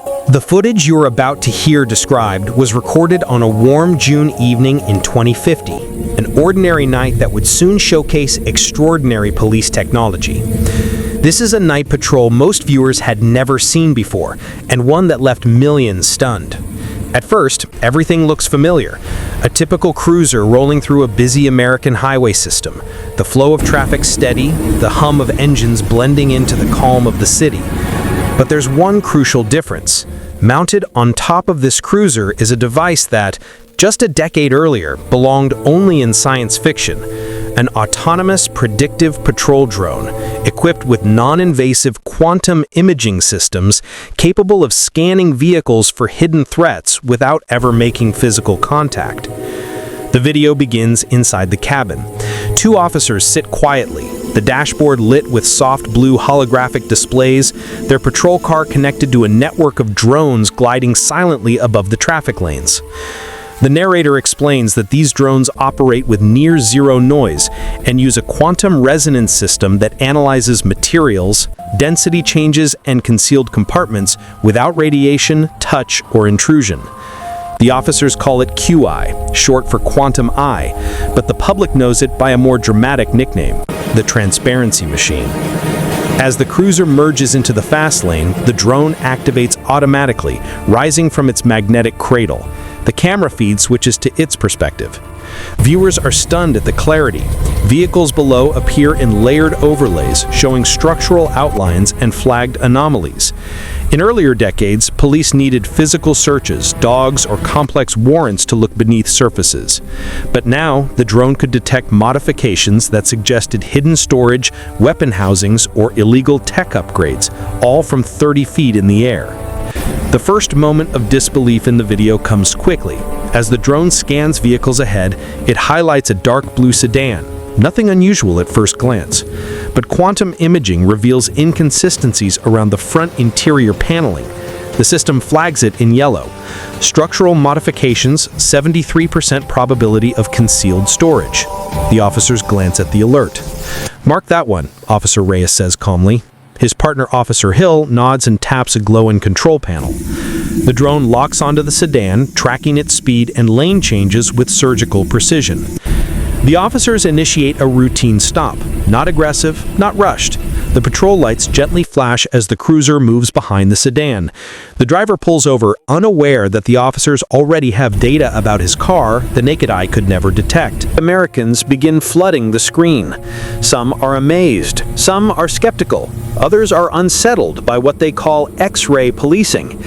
The footage you're about to hear described was recorded on a warm June evening in 2050, an ordinary night that would soon showcase extraordinary police technology. This is a night patrol most viewers had never seen before, and one that left millions stunned. At first, everything looks familiar. A typical cruiser rolling through a busy American highway system, the flow of traffic steady, the hum of engines blending into the calm of the city. But there's one crucial difference. Mounted on top of this cruiser is a device that, just a decade earlier, belonged only in science fiction. An autonomous predictive patrol drone, equipped with non-invasive quantum imaging systems capable of scanning vehicles for hidden threats without ever making physical contact. The video begins inside the cabin. Two officers sit quietly, the dashboard lit with soft blue holographic displays, their patrol car connected to a network of drones gliding silently above the traffic lanes. The narrator explains that these drones operate with near-zero noise and use a quantum resonance system that analyzes materials, density changes, and concealed compartments without radiation, touch, or intrusion. The officers call it QI, short for quantum eye, but the public knows it by a more dramatic nickname, the transparency machine. As the cruiser merges into the fast lane, the drone activates automatically, rising from its magnetic cradle. The camera feed switches to its perspective. Viewers are stunned at the clarity. Vehicles below appear in layered overlays, showing structural outlines and flagged anomalies. In earlier decades, police needed physical searches, dogs, or complex warrants to look beneath surfaces. But now, the drone could detect modifications that suggested hidden storage, weapon housings, or illegal tech upgrades, all from 30 feet in the air. The first moment of disbelief in the video comes quickly. As the drone scans vehicles ahead, it highlights a dark blue sedan. Nothing unusual at first glance. But quantum imaging reveals inconsistencies around the front interior paneling. The system flags it in yellow. Structural modifications, 73% probability of concealed storage. The officers glance at the alert. "Mark that one," Officer Reyes says calmly. His partner, Officer Hill, nods and taps a glow-in control panel. The drone locks onto the sedan, tracking its speed and lane changes with surgical precision. The officers initiate a routine stop. Not aggressive, not rushed. The patrol lights gently flash as the cruiser moves behind the sedan. The driver pulls over, unaware that the officers already have data about his car the naked eye could never detect. Americans begin flooding the screen. Some are amazed, some are skeptical, others are unsettled by what they call X-ray policing.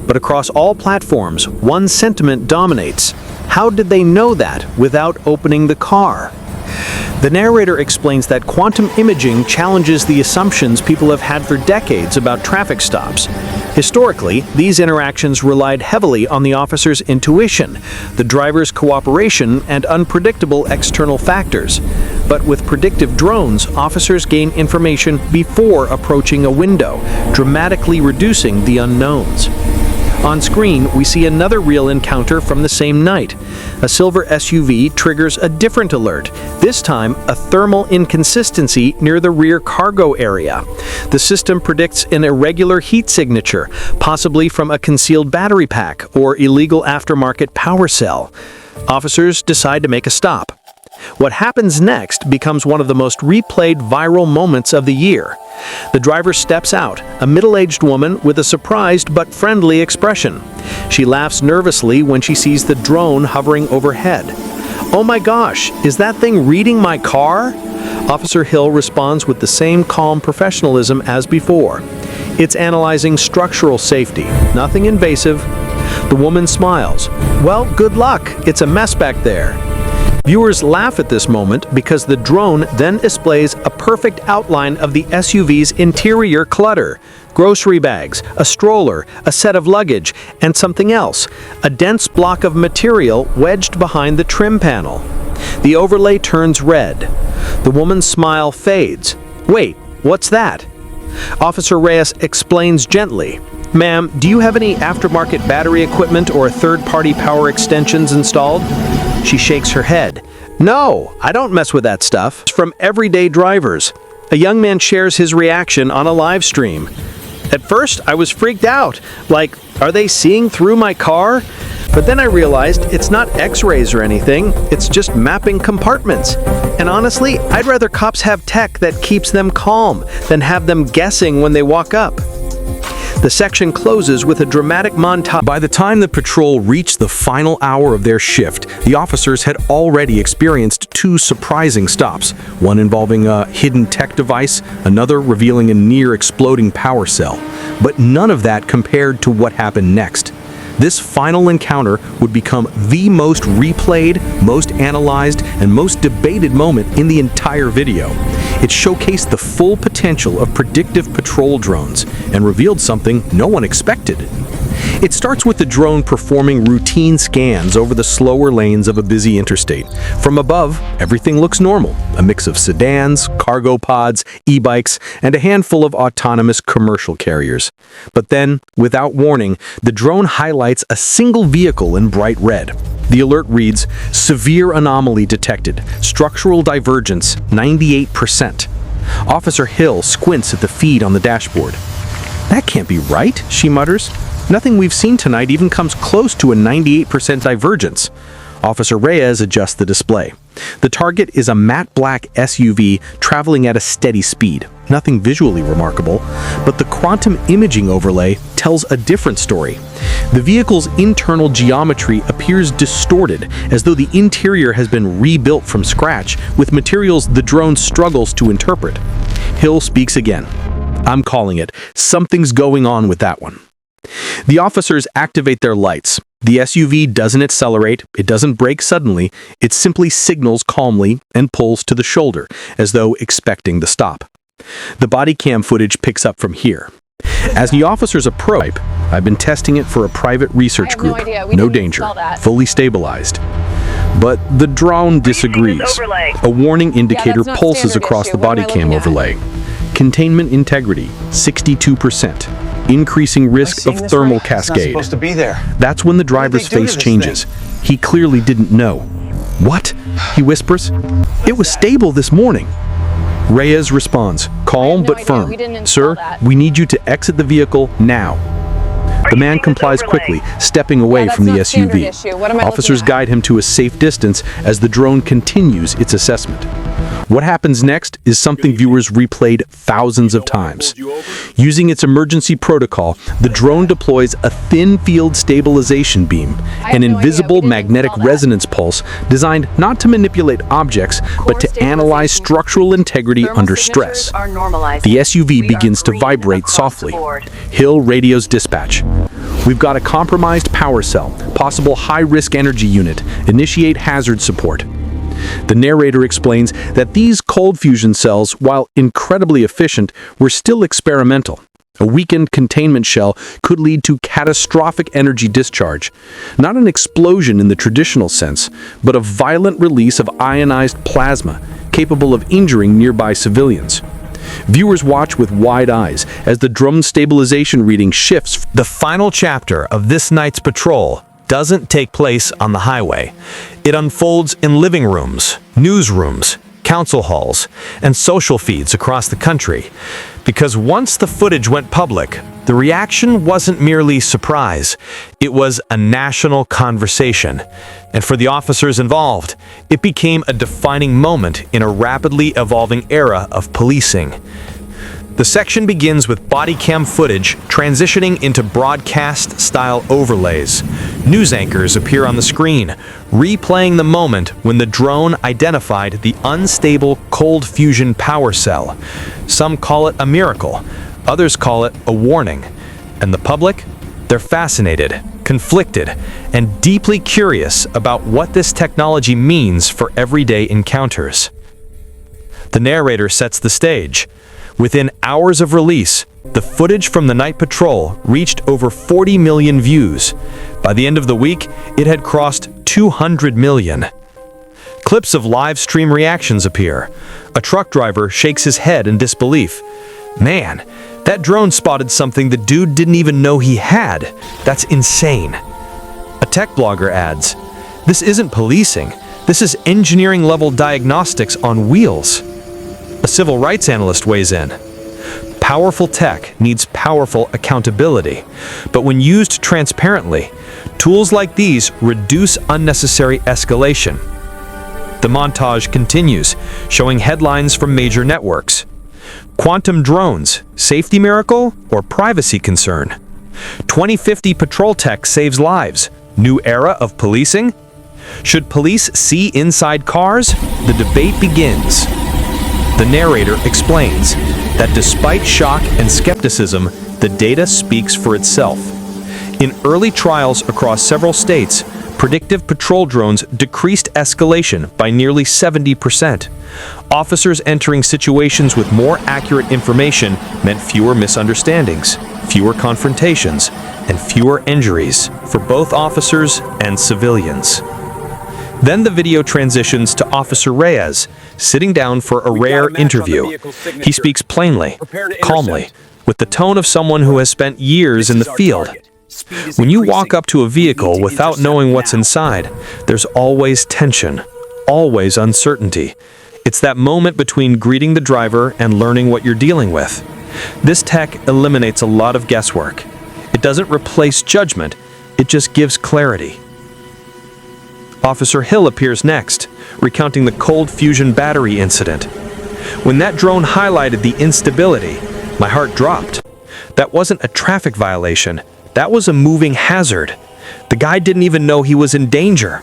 But across all platforms, one sentiment dominates. How did they know that without opening the car? The narrator explains that quantum imaging challenges the assumptions people have had for decades about traffic stops. Historically, these interactions relied heavily on the officer's intuition, the driver's cooperation, and unpredictable external factors. But with predictive drones, officers gain information before approaching a window, dramatically reducing the unknowns. On screen, we see another real encounter from the same night. A silver SUV triggers a different alert, this time a thermal inconsistency near the rear cargo area. The system predicts an irregular heat signature, possibly from a concealed battery pack or illegal aftermarket power cell. Officers decide to make a stop. What happens next becomes one of the most replayed viral moments of the year. The driver steps out, a middle-aged woman with a surprised but friendly expression. She laughs nervously when she sees the drone hovering overhead. "Oh my gosh, is that thing reading my car?" Officer Hill responds with the same calm professionalism as before. "It's analyzing structural safety, nothing invasive." The woman smiles. "Well, good luck. It's a mess back there." Viewers laugh at this moment because the drone then displays a perfect outline of the SUV's interior clutter. Grocery bags, a stroller, a set of luggage, and something else, a dense block of material wedged behind the trim panel. The overlay turns red. The woman's smile fades. "Wait, what's that?" Officer Reyes explains gently. "Ma'am, do you have any aftermarket battery equipment or third-party power extensions installed?" She shakes her head. "No, I don't mess with that stuff." It's from everyday drivers. A young man shares his reaction on a live stream. At first, I was freaked out. Like, are they seeing through my car? But then I realized it's not X-rays or anything, it's just mapping compartments. And honestly, I'd rather cops have tech that keeps them calm than have them guessing when they walk up. The section closes with a dramatic montage. By the time the patrol reached the final hour of their shift, the officers had already experienced two surprising stops, one involving a hidden tech device, another revealing a near-exploding power cell. But none of that compared to what happened next. This final encounter would become the most replayed, most analyzed, and most debated moment in the entire video. It showcased the full potential of predictive patrol drones and revealed something no one expected. It starts with the drone performing routine scans over the slower lanes of a busy interstate. From above, everything looks normal, a mix of sedans, cargo pods, e-bikes, and a handful of autonomous commercial carriers. But then, without warning, the drone highlights a single vehicle in bright red. The alert reads, "Severe anomaly detected. Structural divergence, 98%. Officer Hill squints at the feed on the dashboard. "That can't be right," she mutters. "Nothing we've seen tonight even comes close to a 98% divergence." Officer Reyes adjusts the display. The target is a matte black SUV traveling at a steady speed. Nothing visually remarkable, but the quantum imaging overlay tells a different story. The vehicle's internal geometry appears distorted, as though the interior has been rebuilt from scratch with materials the drone struggles to interpret. Hill speaks again. "I'm calling it. Something's going on with that one." The officers activate their lights. The SUV doesn't accelerate, it doesn't brake suddenly, it simply signals calmly and pulls to the shoulder, as though expecting the stop. The body cam footage picks up from here. As the officers approach, "I've been testing it for a private research group. No danger. Fully stabilized." But the drone disagrees. A warning indicator pulses across the body cam overlay. Containment integrity, 62%. Increasing risk of thermal cascade. That's when the driver's face changes. He clearly didn't know. "What?" he whispers. "It was stable this morning." Reyes responds, calm but firm. "Sir, we need you to exit the vehicle now." The man complies quickly, stepping away from the SUV. Officers guide him to a safe distance as the drone continues its assessment. What happens next is something viewers replayed thousands of times. Using its emergency protocol, the drone deploys a thin field stabilization beam, an invisible magnetic resonance pulse designed not to manipulate objects, but to analyze structural integrity under stress. The SUV begins to vibrate softly. Hill radios dispatch. "We've got a compromised power cell, possible high-risk energy unit. Initiate hazard support." The narrator explains that these cold fusion cells, while incredibly efficient, were still experimental. A weakened containment shell could lead to catastrophic energy discharge. Not an explosion in the traditional sense, but a violent release of ionized plasma, capable of injuring nearby civilians. Viewers watch with wide eyes as the drone stabilization reading shifts. The final chapter of this night's patrol doesn't take place on the highway. It unfolds in living rooms, newsrooms, council halls, and social feeds across the country. Because once the footage went public, the reaction wasn't merely surprise. It was a national conversation. And for the officers involved, it became a defining moment in a rapidly evolving era of policing. The section begins with body cam footage transitioning into broadcast-style overlays. News anchors appear on the screen, replaying the moment when the drone identified the unstable cold fusion power cell. Some call it a miracle, others call it a warning. And the public? They're fascinated, conflicted, and deeply curious about what this technology means for everyday encounters. The narrator sets the stage. Within hours of release, the footage from the night patrol reached over 40 million views. By the end of the week, it had crossed 200 million. Clips of live stream reactions appear. A truck driver shakes his head in disbelief. "Man, that drone spotted something the dude didn't even know he had. That's insane." A tech blogger adds, "This isn't policing. This is engineering-level diagnostics on wheels." A civil rights analyst weighs in. Powerful tech needs powerful accountability, but when used transparently, tools like these reduce unnecessary escalation. The montage continues, showing headlines from major networks. Quantum drones, safety miracle or privacy concern? 2050 patrol tech saves lives, new era of policing? Should police see inside cars? The debate begins. The narrator explains that despite shock and skepticism, the data speaks for itself. In early trials across several states, predictive patrol drones decreased escalation by nearly 70%. Officers entering situations with more accurate information meant fewer misunderstandings, fewer confrontations, and fewer injuries for both officers and civilians. Then the video transitions to Officer Reyes, sitting down for a rare interview. He speaks plainly, calmly, with the tone of someone who has spent years in the field. When you walk up to a vehicle without knowing what's inside, there's always tension, always uncertainty. It's that moment between greeting the driver and learning what you're dealing with. This tech eliminates a lot of guesswork. It doesn't replace judgment, it just gives clarity. Officer Hill appears next, recounting the cold fusion battery incident. When that drone highlighted the instability, my heart dropped. That wasn't a traffic violation. That was a moving hazard. The guy didn't even know he was in danger.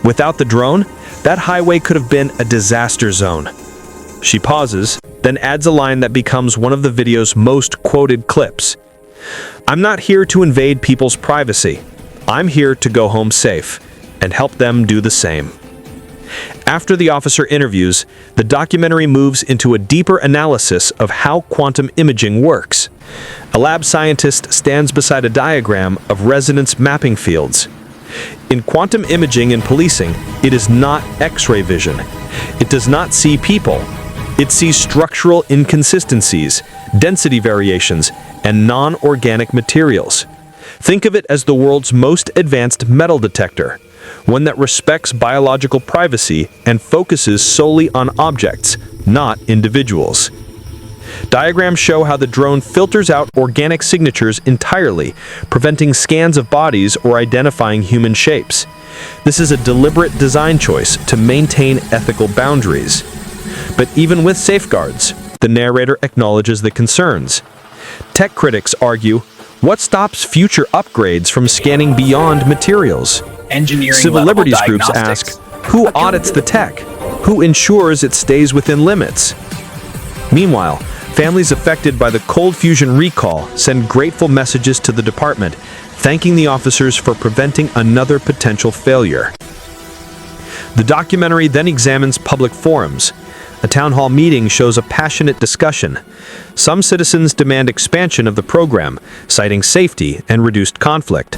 Without the drone, that highway could have been a disaster zone. She pauses, then adds a line that becomes one of the video's most quoted clips. "I'm not here to invade people's privacy. I'm here to go home safe and help them do the same." After the officer interviews, the documentary moves into a deeper analysis of how quantum imaging works. A lab scientist stands beside a diagram of resonance mapping fields. In quantum imaging and policing, it is not X-ray vision. It does not see people. It sees structural inconsistencies, density variations, and non-organic materials. Think of it as the world's most advanced metal detector, one that respects biological privacy and focuses solely on objects, not individuals. Diagrams show how the drone filters out organic signatures entirely, preventing scans of bodies or identifying human shapes. This is a deliberate design choice to maintain ethical boundaries. But even with safeguards, the narrator acknowledges the concerns. Tech critics argue, what stops future upgrades from scanning beyond materials? Civil liberties groups ask, who audits the tech? Who ensures it stays within limits? Meanwhile, families affected by the cold fusion recall send grateful messages to the department, thanking the officers for preventing another potential failure. The documentary then examines public forums. A town hall meeting shows a passionate discussion. Some citizens demand expansion of the program, citing safety and reduced conflict.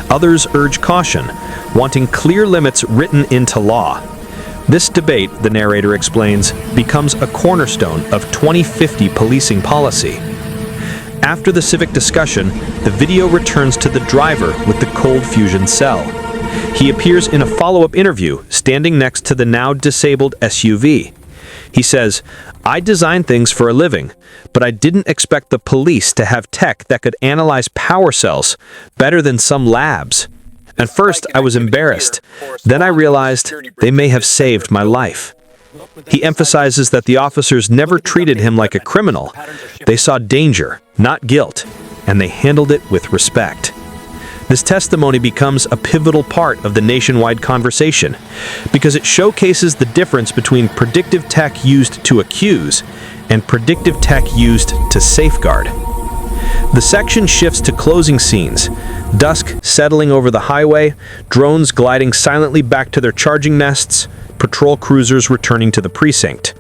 Others urge caution, wanting clear limits written into law. This debate, the narrator explains, becomes a cornerstone of 2050 policing policy. After the civic discussion, the video returns to the driver with the cold fusion cell. He appears in a follow-up interview, standing next to the now disabled SUV. He says, "I design things for a living, but I didn't expect the police to have tech that could analyze power cells better than some labs. At first, I was embarrassed. Then I realized they may have saved my life." He emphasizes that the officers never treated him like a criminal. They saw danger, not guilt, and they handled it with respect. This testimony becomes a pivotal part of the nationwide conversation because it showcases the difference between predictive tech used to accuse and predictive tech used to safeguard. The section shifts to closing scenes, dusk settling over the highway, drones gliding silently back to their charging nests, patrol cruisers returning to the precinct.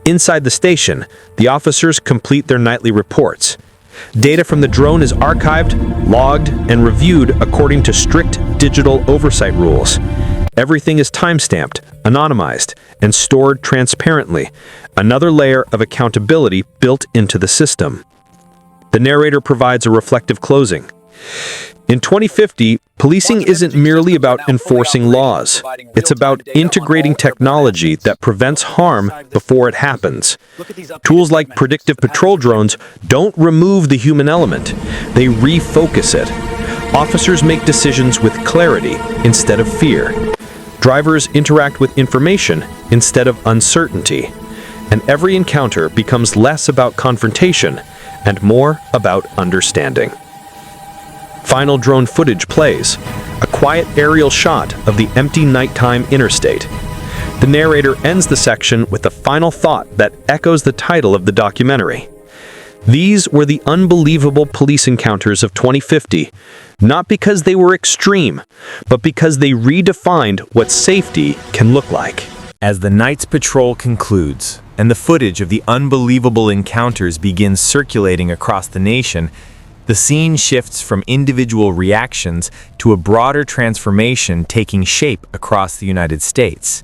Inside the station, the officers complete their nightly reports. Data from the drone is archived, logged, and reviewed according to strict digital oversight rules. Everything is time-stamped, anonymized, and stored transparently, another layer of accountability built into the system. The narrator provides a reflective closing. In 2050, Policing isn't merely about enforcing laws. It's about integrating technology that prevents harm before it happens. Tools like predictive patrol drones don't remove the human element. They refocus it. Officers make decisions with clarity instead of fear. Drivers interact with information instead of uncertainty. And every encounter becomes less about confrontation and more about understanding. Final drone footage plays, a quiet aerial shot of the empty nighttime interstate. The narrator ends the section with a final thought that echoes the title of the documentary. These were the unbelievable police encounters of 2050, not because they were extreme, but because they redefined what safety can look like. As the night's patrol concludes, and the footage of the unbelievable encounters begins circulating across the nation, the scene shifts from individual reactions to a broader transformation taking shape across the United States.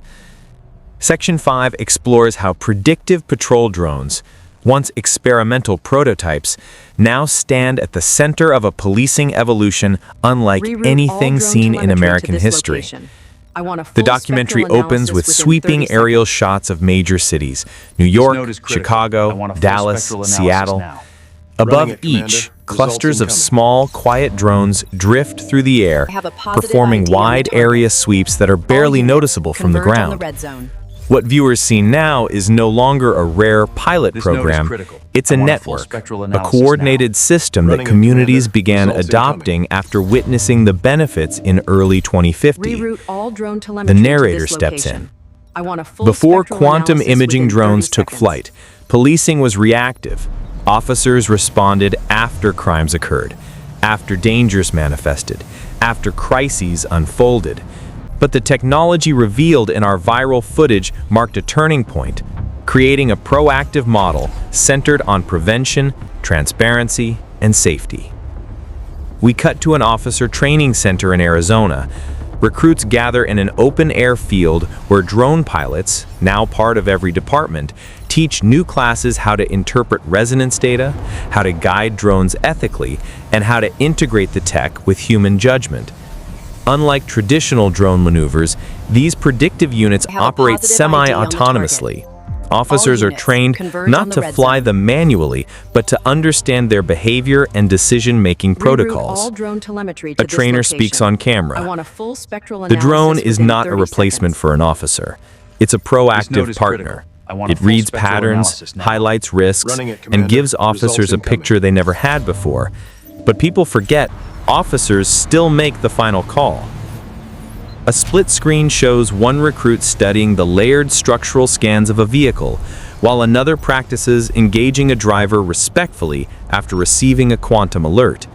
Section 5 explores how predictive patrol drones, once experimental prototypes, now stand at the center of a policing evolution unlike anything seen in American history. The documentary opens with sweeping aerial shots of major cities: New York, Chicago, Dallas, Seattle. Above each, clusters of small, quiet drones drift through the air, performing wide area sweeps that are barely noticeable from the ground. What viewers see now is no longer a rare pilot program. It's a network, a coordinated system that communities began adopting after witnessing the benefits in early 2050. The narrator steps in. Before quantum imaging drones took flight, policing was reactive. Officers responded after crimes occurred, after dangers manifested, after crises unfolded. But the technology revealed in our viral footage marked a turning point, creating a proactive model centered on prevention, transparency, and safety. We cut to an officer training center in Arizona. Recruits gather in an open-air field where drone pilots, now part of every department, teach new classes how to interpret resonance data, how to guide drones ethically, and how to integrate the tech with human judgment. Unlike traditional drone maneuvers, these predictive units operate semi-autonomously. Officers are trained not to fly them manually, but to understand their behavior and decision-making protocols. A trainer speaks on camera. The drone is not a replacement for an officer. It's a proactive partner. It reads patterns, highlights risks, and gives officers a picture they never had before. But people forget, officers still make the final call. A split screen shows one recruit studying the layered structural scans of a vehicle, while another practices engaging a driver respectfully after receiving a quantum alert.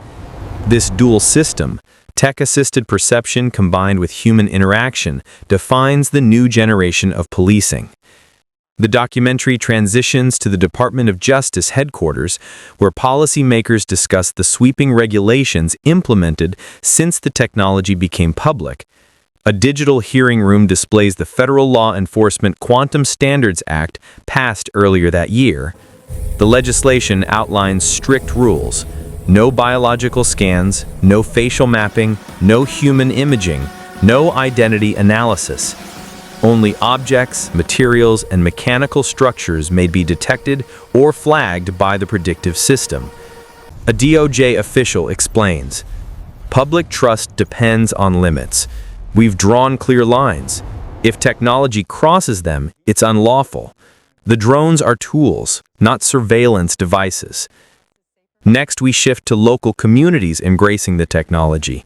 This dual system, tech-assisted perception combined with human interaction, defines the new generation of policing. The documentary transitions to the Department of Justice headquarters, where policymakers discuss the sweeping regulations implemented since the technology became public. A digital hearing room displays the Federal Law Enforcement Quantum Standards Act passed earlier that year. The legislation outlines strict rules: no biological scans, no facial mapping, no human imaging, no identity analysis. Only objects, materials, and mechanical structures may be detected or flagged by the predictive system. A DOJ official explains, "Public trust depends on limits. We've drawn clear lines. If technology crosses them, it's unlawful. The drones are tools, not surveillance devices." Next, we shift to local communities embracing the technology.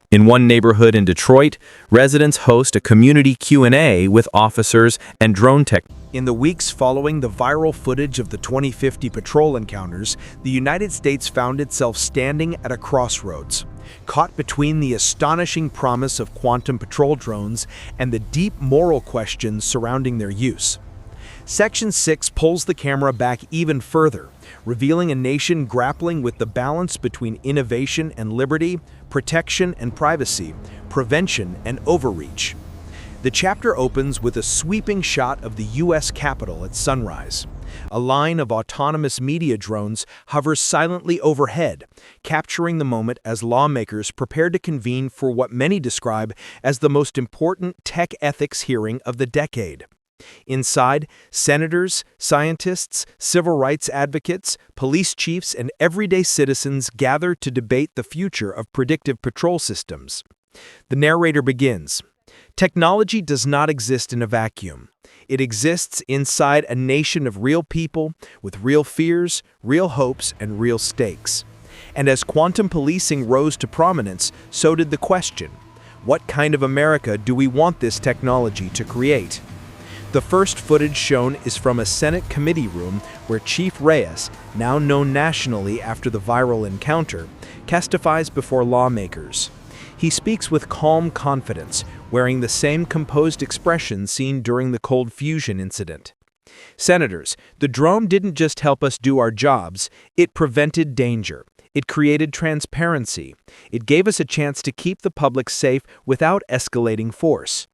In one neighborhood in Detroit, residents host a community Q&A with officers and drone tech. In the weeks following the viral footage of the 2050 patrol encounters, the United States found itself standing at a crossroads, caught between the astonishing promise of quantum patrol drones and the deep moral questions surrounding their use. Section 6 pulls the camera back even further, revealing a nation grappling with the balance between innovation and liberty, protection and privacy, prevention and overreach. The chapter opens with a sweeping shot of the U.S. Capitol at sunrise. A line of autonomous media drones hovers silently overhead, capturing the moment as lawmakers prepare to convene for what many describe as the most important tech ethics hearing of the decade. Inside, senators, scientists, civil rights advocates, police chiefs, and everyday citizens gather to debate the future of predictive patrol systems. The narrator begins. Technology does not exist in a vacuum. It exists inside a nation of real people with real fears, real hopes, and real stakes. And as quantum policing rose to prominence, so did the question, what kind of America do we want this technology to create? The first footage shown is from a Senate committee room where Chief Reyes, now known nationally after the viral encounter, testifies before lawmakers. He speaks with calm confidence, wearing the same composed expression seen during the cold fusion incident. Senators, the drone didn't just help us do our jobs, it prevented danger. It created transparency. It gave us a chance to keep the public safe without escalating force.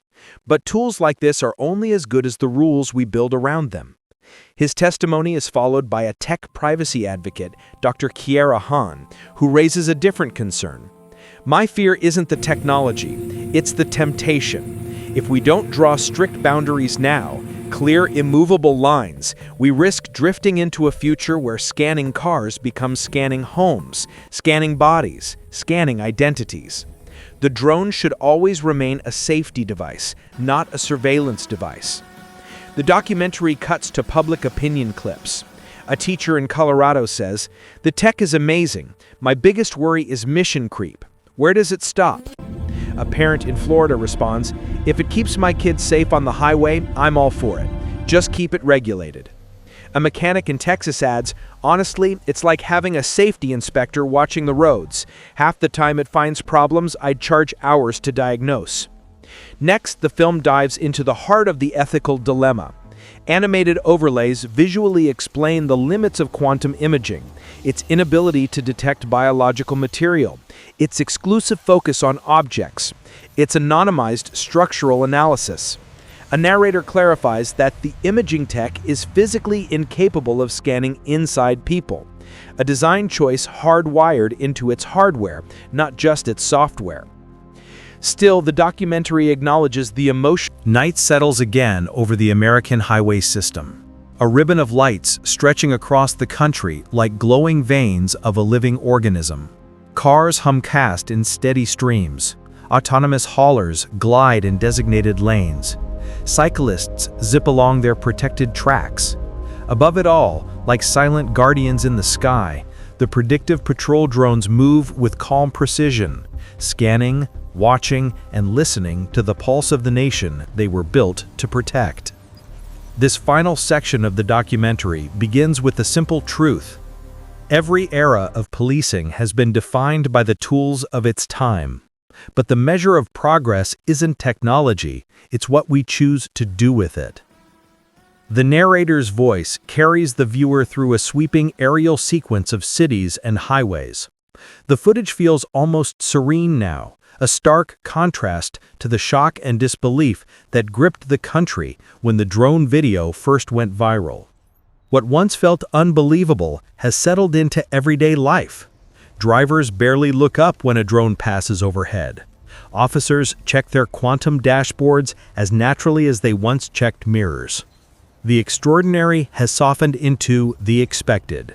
But tools like this are only as good as the rules we build around them. His testimony is followed by a tech privacy advocate, Dr. Kiera Hahn, who raises a different concern. My fear isn't the technology, it's the temptation. If we don't draw strict boundaries now, clear, immovable lines, we risk drifting into a future where scanning cars becomes scanning homes, scanning bodies, scanning identities. The drone should always remain a safety device, not a surveillance device. The documentary cuts to public opinion clips. A teacher in Colorado says, "The tech is amazing. My biggest worry is mission creep. Where does it stop?" A parent in Florida responds, "If it keeps my kids safe on the highway, I'm all for it. Just keep it regulated." A mechanic in Texas adds, "Honestly, it's like having a safety inspector watching the roads. Half the time it finds problems I'd charge hours to diagnose." Next, the film dives into the heart of the ethical dilemma. Animated overlays visually explain the limits of quantum imaging, its inability to detect biological material, its exclusive focus on objects, its anonymized structural analysis. A narrator clarifies that the imaging tech is physically incapable of scanning inside people, a design choice hardwired into its hardware, not just its software. Still, the documentary acknowledges the emotion. Night settles again over the American highway system. A ribbon of lights stretching across the country like glowing veins of a living organism. Cars hum cast in steady streams. Autonomous haulers glide in designated lanes. Cyclists zip along their protected tracks. Above it all, like silent guardians in the sky, the predictive patrol drones move with calm precision, scanning, watching, and listening to the pulse of the nation they were built to protect. This final section of the documentary begins with the simple truth. Every era of policing has been defined by the tools of its time. But the measure of progress isn't technology, it's what we choose to do with it. The narrator's voice carries the viewer through a sweeping aerial sequence of cities and highways. The footage feels almost serene now, a stark contrast to the shock and disbelief that gripped the country when the drone video first went viral. What once felt unbelievable has settled into everyday life. Drivers barely look up when a drone passes overhead. Officers check their quantum dashboards as naturally as they once checked mirrors. The extraordinary has softened into the expected.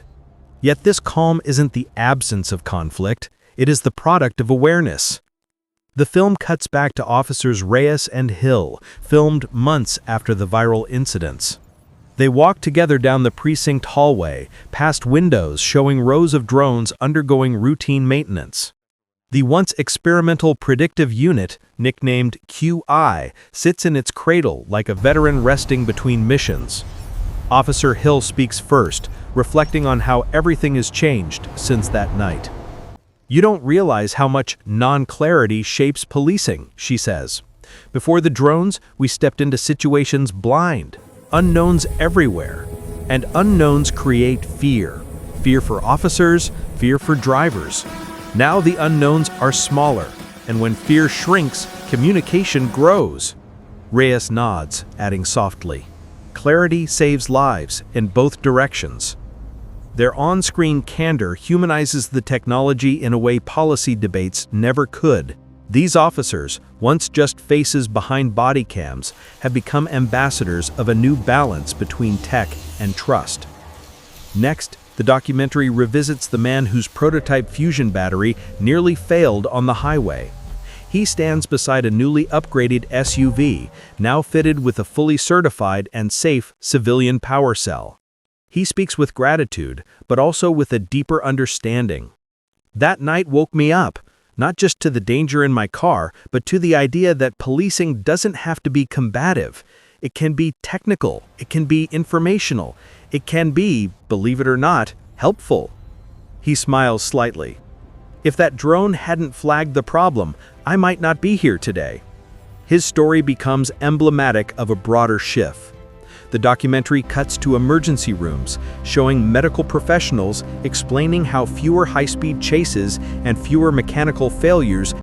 Yet this calm isn't the absence of conflict, it is the product of awareness. The film cuts back to Officers Reyes and Hill, filmed months after the viral incidents. They walk together down the precinct hallway, past windows showing rows of drones undergoing routine maintenance. The once experimental predictive unit, nicknamed QI, sits in its cradle like a veteran resting between missions. Officer Hill speaks first, reflecting on how everything has changed since that night. "You don't realize how much non-clarity shapes policing," she says. "Before the drones, we stepped into situations blind. Unknowns everywhere. And unknowns create fear. Fear for officers, fear for drivers. Now the unknowns are smaller, and when fear shrinks, communication grows." Reyes nods, adding softly, clarity saves lives in both directions. Their on-screen candor humanizes the technology in a way policy debates never could. These officers, once just faces behind body cams, have become ambassadors of a new balance between tech and trust. Next, the documentary revisits the man whose prototype fusion battery nearly failed on the highway. He stands beside a newly upgraded SUV, now fitted with a fully certified and safe civilian power cell. He speaks with gratitude, but also with a deeper understanding. That night woke me up, not just to the danger in my car, but to the idea that policing doesn't have to be combative. It can be technical, it can be informational, it can be, believe it or not, helpful. He smiles slightly. If that drone hadn't flagged the problem, I might not be here today. His story becomes emblematic of a broader shift. The documentary cuts to emergency rooms, showing medical professionals explaining how fewer high-speed chases and fewer mechanical failures